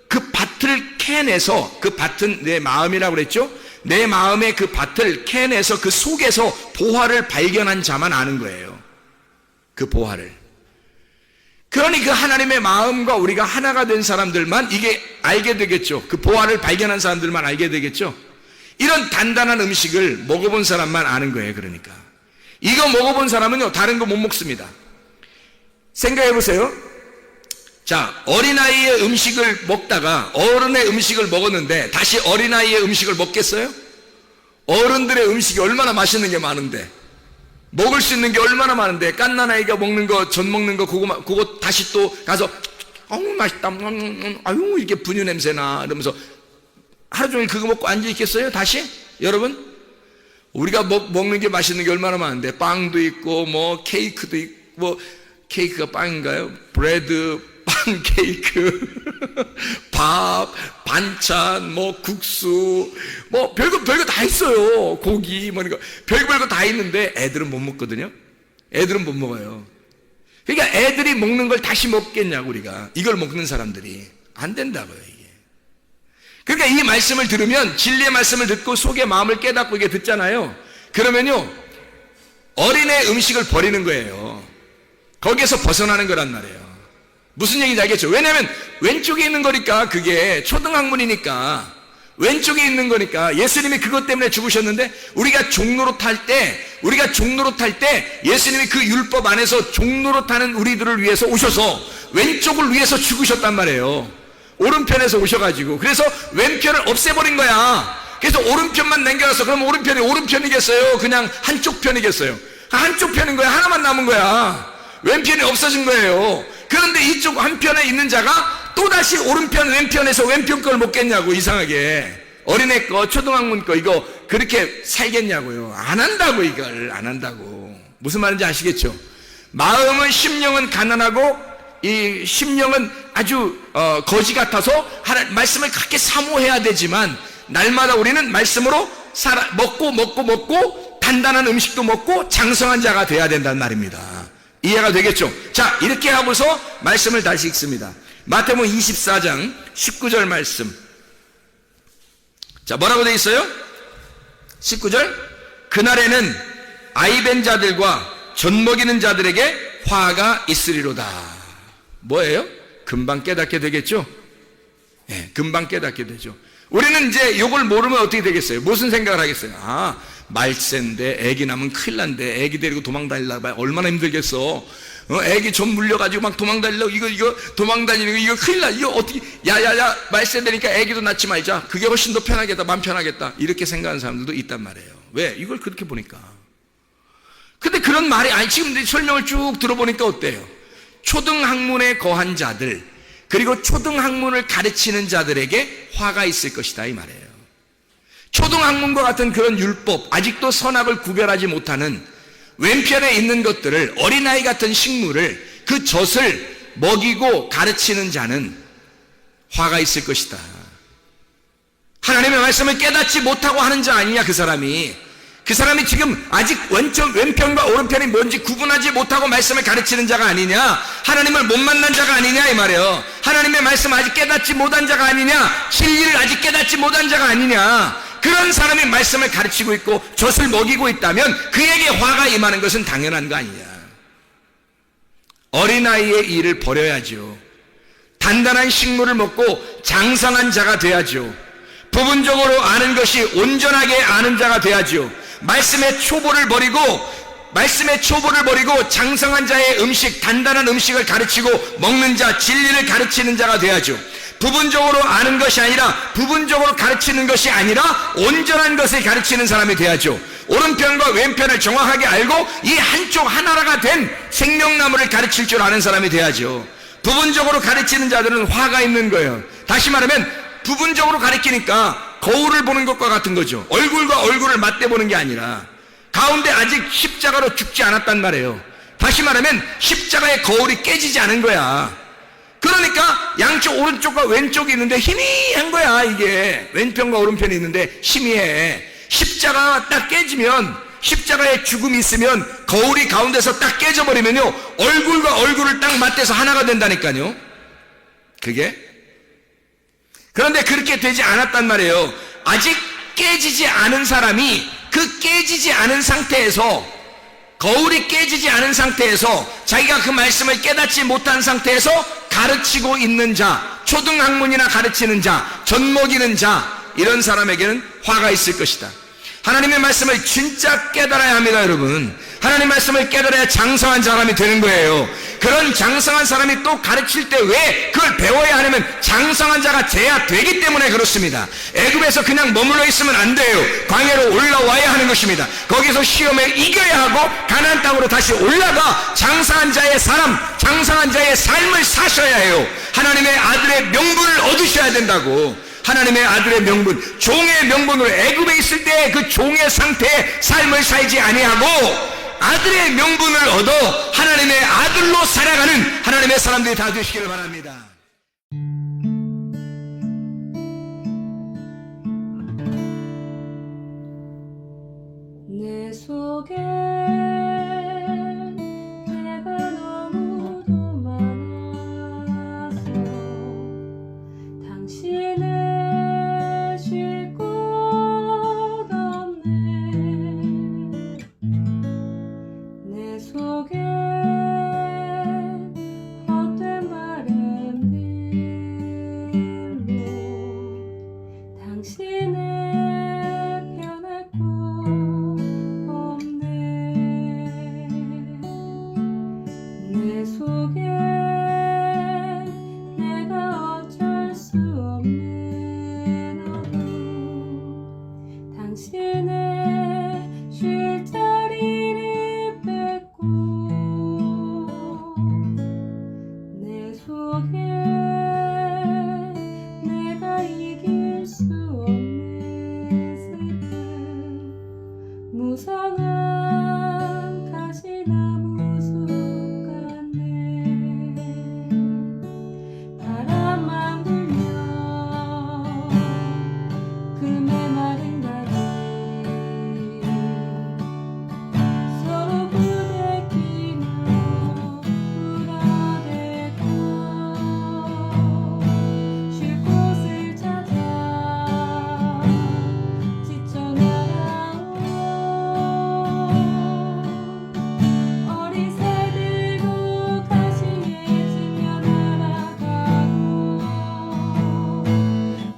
그 밭을 캐내서, 그 밭은 내 마음이라고 그랬죠. 내 마음의 그 밭을 캐내서 그 속에서 보화를 발견한 자만 아는 거예요. 그 보화를. 그러니 그 하나님의 마음과 우리가 하나가 된 사람들만 이게 알게 되겠죠. 그 보화를 발견한 사람들만 알게 되겠죠. 이런 단단한 음식을 먹어본 사람만 아는 거예요. 그러니까 이거 먹어본 사람은요 다른 거 못 먹습니다. 생각해 보세요. 자, 어린아이의 음식을 먹다가 어른의 음식을 먹었는데 다시 어린아이의 음식을 먹겠어요? 어른들의 음식이 얼마나 맛있는 게 많은데, 먹을 수 있는 게 얼마나 많은데, 갓난아이가 먹는 거, 전 먹는 거, 그거 다시 또 가서 어우 맛있다, 아유 이렇게 분유 냄새나 이러면서 하루 종일 그거 먹고 앉아 있겠어요? 다시? 여러분, 우리가 먹는 게 맛있는 게 얼마나 많은데, 빵도 있고 뭐 케이크도 있고 뭐 케이크가 빵인가요? 브레드, 빵, 케이크, 밥, 반찬, 뭐 국수, 뭐 별거 다 있어요. 고기, 뭐 이거 별거 다 있는데 애들은 못 먹거든요. 애들은 못 먹어요. 그러니까 애들이 먹는 걸 다시 먹겠냐고 우리가. 이걸 먹는 사람들이 안 된다고요 이게. 그러니까 이 말씀을 들으면 진리의 말씀을 듣고 속의 마음을 깨닫고 이게 듣잖아요. 그러면요 어린애 음식을 버리는 거예요. 거기에서 벗어나는 거란 말이에요. 무슨 얘기인지 알겠죠? 왜냐하면 왼쪽에 있는 거니까, 그게 초등학문이니까 왼쪽에 있는 거니까. 예수님이 그것 때문에 죽으셨는데 우리가 종로로 탈 때 예수님이 그 율법 안에서 종로로 타는 우리들을 위해서 오셔서 왼쪽을 위해서 죽으셨단 말이에요. 오른편에서 오셔가지고. 그래서 왼편을 없애버린 거야. 그래서 오른편만 남겨놨어. 그럼 오른편이 오른편이겠어요? 그냥 한쪽 편이겠어요? 한쪽 편인 거야. 하나만 남은 거야. 왼편이 없어진 거예요. 그런데 이쪽 한편에 있는 자가 또다시 오른편 왼편에서 왼편 걸 먹겠냐고. 이상하게 어린애 거 초등학문 거 이거 그렇게 살겠냐고요. 안 한다고. 이걸 안 한다고. 무슨 말인지 아시겠죠? 마음은 심령은 가난하고 이 심령은 아주 거지 같아서 말씀을 그렇게 사모해야 되지만 날마다 우리는 말씀으로 먹고 단단한 음식도 먹고 장성한 자가 돼야 된다는 말입니다. 이해가 되겠죠? 자, 이렇게 하고서 말씀을 다시 읽습니다. 마태복음 24장 19절 말씀. 자, 뭐라고 되어 있어요? 19절. 그날에는 아이벤 자들과 젖먹이는 자들에게 화가 있으리로다. 뭐예요? 금방 깨닫게 되겠죠? 네, 금방 깨닫게 되죠. 우리는 이제 이걸 모르면 어떻게 되겠어요? 무슨 생각을 하겠어요? 말세인데 애기 낳으면 큰일 난데 애기 데리고 도망다니려고 얼마나 힘들겠어. 애기 좀 물려가지고 막 도망다니려고 이거 도망다니는 거 이거 큰일 나. 이거 어떻게 야야야 말세 되니까 애기도 낳지 말자. 그게 훨씬 더 편하겠다. 마음 편하겠다. 이렇게 생각하는 사람들도 있단 말이에요. 왜? 이걸 그렇게 보니까. 근데 그런 말이 아니 지금 설명을 쭉 들어보니까 어때요? 초등학문에 거한 자들 그리고 초등학문을 가르치는 자들에게 화가 있을 것이다 이 말이에요. 초등학문과 같은 그런 율법, 아직도 선악을 구별하지 못하는 왼편에 있는 것들을, 어린아이 같은 식물을, 그 젖을 먹이고 가르치는 자는 화가 있을 것이다. 하나님의 말씀을 깨닫지 못하고 하는 자 아니냐 그 사람이. 그 사람이 지금 아직 왼편과 오른편이 뭔지 구분하지 못하고 말씀을 가르치는 자가 아니냐, 하나님을 못 만난 자가 아니냐 이 말이에요. 하나님의 말씀 아직 깨닫지 못한 자가 아니냐, 진리를 아직 깨닫지 못한 자가 아니냐. 그런 사람이 말씀을 가르치고 있고 젖을 먹이고 있다면 그에게 화가 임하는 것은 당연한 거 아니냐. 어린아이의 일을 버려야죠. 단단한 식물을 먹고 장성한 자가 돼야죠. 부분적으로 아는 것이 온전하게 아는 자가 돼야죠. 말씀의 초보를 버리고 장성한 자의 음식, 단단한 음식을 가르치고 먹는 자, 진리를 가르치는 자가 돼야죠. 부분적으로 아는 것이 아니라, 부분적으로 가르치는 것이 아니라 온전한 것을 가르치는 사람이 돼야죠. 오른편과 왼편을 정확하게 알고 이 한쪽 하나가 된 생명나무를 가르칠 줄 아는 사람이 돼야죠. 부분적으로 가르치는 자들은 화가 있는 거예요. 다시 말하면 부분적으로 가르치니까 거울을 보는 것과 같은 거죠. 얼굴과 얼굴을 맞대보는 게 아니라 가운데 아직 십자가로 죽지 않았단 말이에요. 다시 말하면 십자가의 거울이 깨지지 않은 거야. 그러니까 양쪽 오른쪽과 왼쪽이 있는데 희미한 거야. 이게 왼편과 오른편이 있는데 희미해. 십자가가 딱 깨지면, 십자가의 죽음이 있으면 거울이 가운데서 딱 깨져버리면요 얼굴과 얼굴을 딱 맞대서 하나가 된다니까요. 그게. 그런데 그렇게 되지 않았단 말이에요. 아직 깨지지 않은 사람이 그 깨지지 않은 상태에서, 거울이 깨지지 않은 상태에서, 자기가 그 말씀을 깨닫지 못한 상태에서 가르치고 있는 자, 초등학문이나 가르치는 자, 젖먹이는 자, 이런 사람에게는 화가 있을 것이다. 하나님의 말씀을 진짜 깨달아야 합니다, 여러분. 하나님의 말씀을 깨달아야 장성한 사람이 되는 거예요. 그런 장성한 사람이 또 가르칠 때 왜 그걸 배워야 하냐면 장성한 자가 돼야 되기 때문에 그렇습니다. 애굽에서 그냥 머물러 있으면 안 돼요. 광야로 올라와야 하는 것입니다. 거기서 시험에 이겨야 하고 가나안 땅으로 다시 올라가 장성한 자의 사람, 장성한 자의 삶을 사셔야 해요. 하나님의 아들의 명분을 얻으셔야 된다고. 하나님의 아들의 명분, 종의 명분으로 애굽에 있을 때 그 종의 상태의 삶을 살지 아니하고 아들의 명분을 얻어 하나님의 아들로 살아가는 하나님의 사람들이 다 되시기를 바랍니다. 내 속에 내가 너무도 많아서 당신을 쉴 곳 없네. 내 속에 헛된 바램들로 당신을 변할 곳 없네. 내 속에 내가 어쩔 수 없는 어둠, 당신의 쉴 자리를 뺏고 내 속에 내가 이길 수 없는 슬픔, 무성한 가시나무 숲 같네. 바람만 불면 그 메마른 다리 서로 부대끼며 울어대고 쉴 곳을 찾아 지쳐 날아온 어리새들도 가시에 지며 날아가고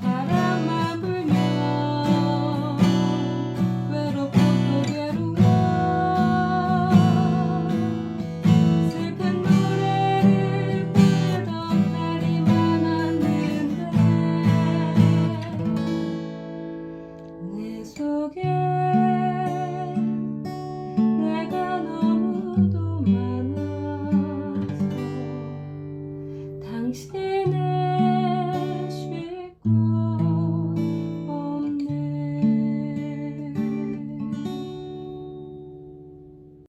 바람만 불면 외롭고 또 괴로워 슬픈 노래를 부르던 날이 많았는데 내 속에 내가 너무도 많아서 당신